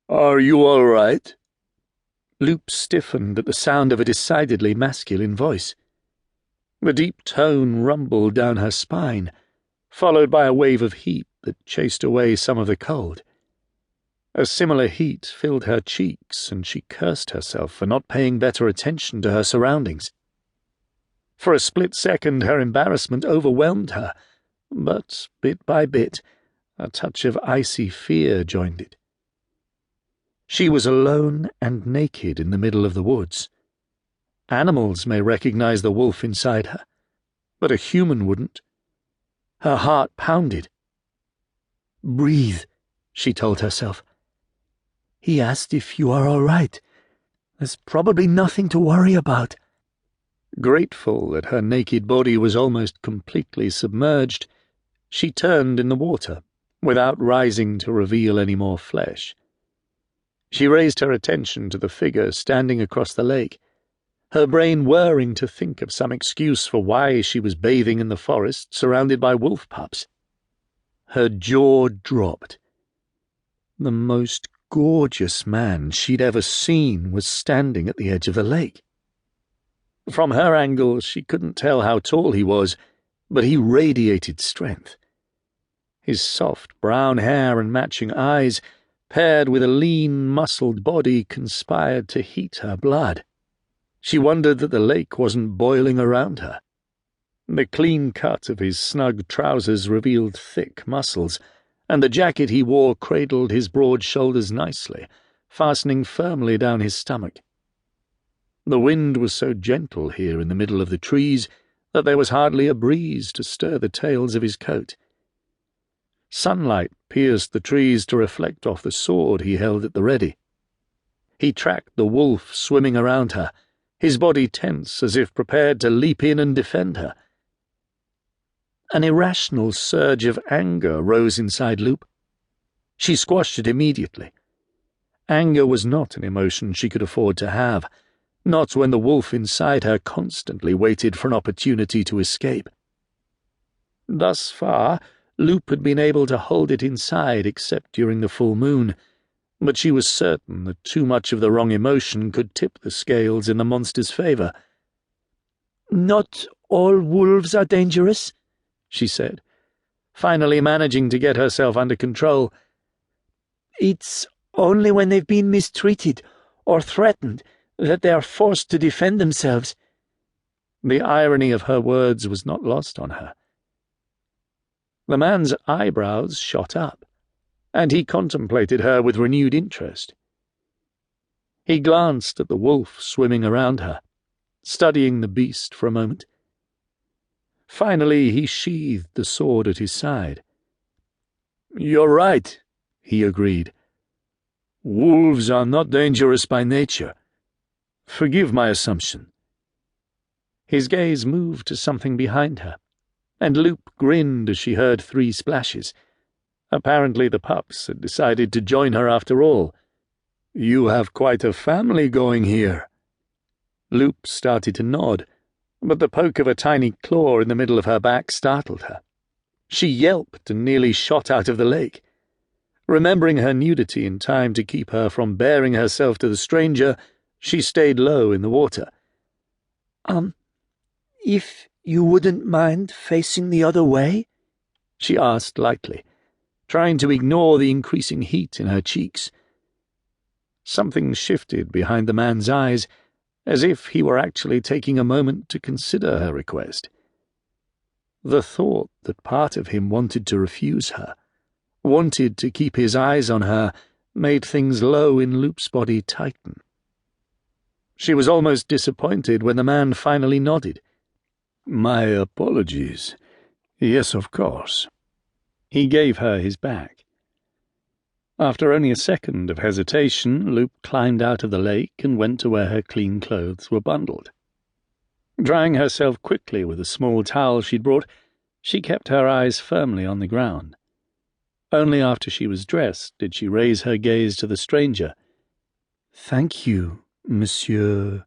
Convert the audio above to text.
"Are you all right?" Loop stiffened at the sound of a decidedly masculine voice. The deep tone rumbled down her spine, followed by a wave of heat that chased away some of the cold. A similar heat filled her cheeks, and she cursed herself for not paying better attention to her surroundings. For a split second her embarrassment overwhelmed her, but bit by bit a touch of icy fear joined it. She was alone and naked in the middle of the woods. Animals may recognize the wolf inside her, but a human wouldn't. Her heart pounded. "Breathe," she told herself. "He asked if you are all right. There's probably nothing to worry about." Grateful that her naked body was almost completely submerged, she turned in the water, without rising to reveal any more flesh. She raised her attention to the figure standing across the lake, her brain whirring to think of some excuse for why she was bathing in the forest surrounded by wolf pups. Her jaw dropped. The most gorgeous man she'd ever seen was standing at the edge of the lake. From her angle, she couldn't tell how tall he was, but he radiated strength. His soft brown hair and matching eyes, paired with a lean, muscled body, conspired to heat her blood. She wondered that the lake wasn't boiling around her. The clean cut of his snug trousers revealed thick muscles, and the jacket he wore cradled his broad shoulders nicely, fastening firmly down his stomach. The wind was so gentle here in the middle of the trees that there was hardly a breeze to stir the tails of his coat. Sunlight pierced the trees to reflect off the sword he held at the ready. He tracked the wolf swimming around her, his body tense as if prepared to leap in and defend her. An irrational surge of anger rose inside Loop. She squashed it immediately. Anger was not an emotion she could afford to have, not when the wolf inside her constantly waited for an opportunity to escape. Thus far, Loop had been able to hold it inside except during the full moon, but she was certain that too much of the wrong emotion could tip the scales in the monster's favor. "Not all wolves are dangerous," she said, finally managing to get herself under control. "It's only when they've been mistreated or threatened that they are forced to defend themselves." The irony of her words was not lost on her. The man's eyebrows shot up, and he contemplated her with renewed interest. He glanced at the wolf swimming around her, studying the beast for a moment. Finally, he sheathed the sword at his side. "You're right," he agreed. "Wolves are not dangerous by nature. Forgive my assumption." His gaze moved to something behind her, and Loop grinned as she heard 3 splashes. Apparently the pups had decided to join her after all. "You have quite a family going here." Loop started to nod, but the poke of a tiny claw in the middle of her back startled her. She yelped and nearly shot out of the lake. Remembering her nudity in time to keep her from baring herself to the stranger, she stayed low in the water. If you wouldn't mind facing the other way?" she asked lightly, trying to ignore the increasing heat in her cheeks. Something shifted behind the man's eyes, as if he were actually taking a moment to consider her request. The thought that part of him wanted to refuse her, wanted to keep his eyes on her, made things low in Loop's body tighten. She was almost disappointed when the man finally nodded. "My apologies. Yes, of course." He gave her his back. After only a second of hesitation, Loop climbed out of the lake and went to where her clean clothes were bundled. Drying herself quickly with a small towel she'd brought, she kept her eyes firmly on the ground. Only after she was dressed did she raise her gaze to the stranger. "Thank you, monsieur,"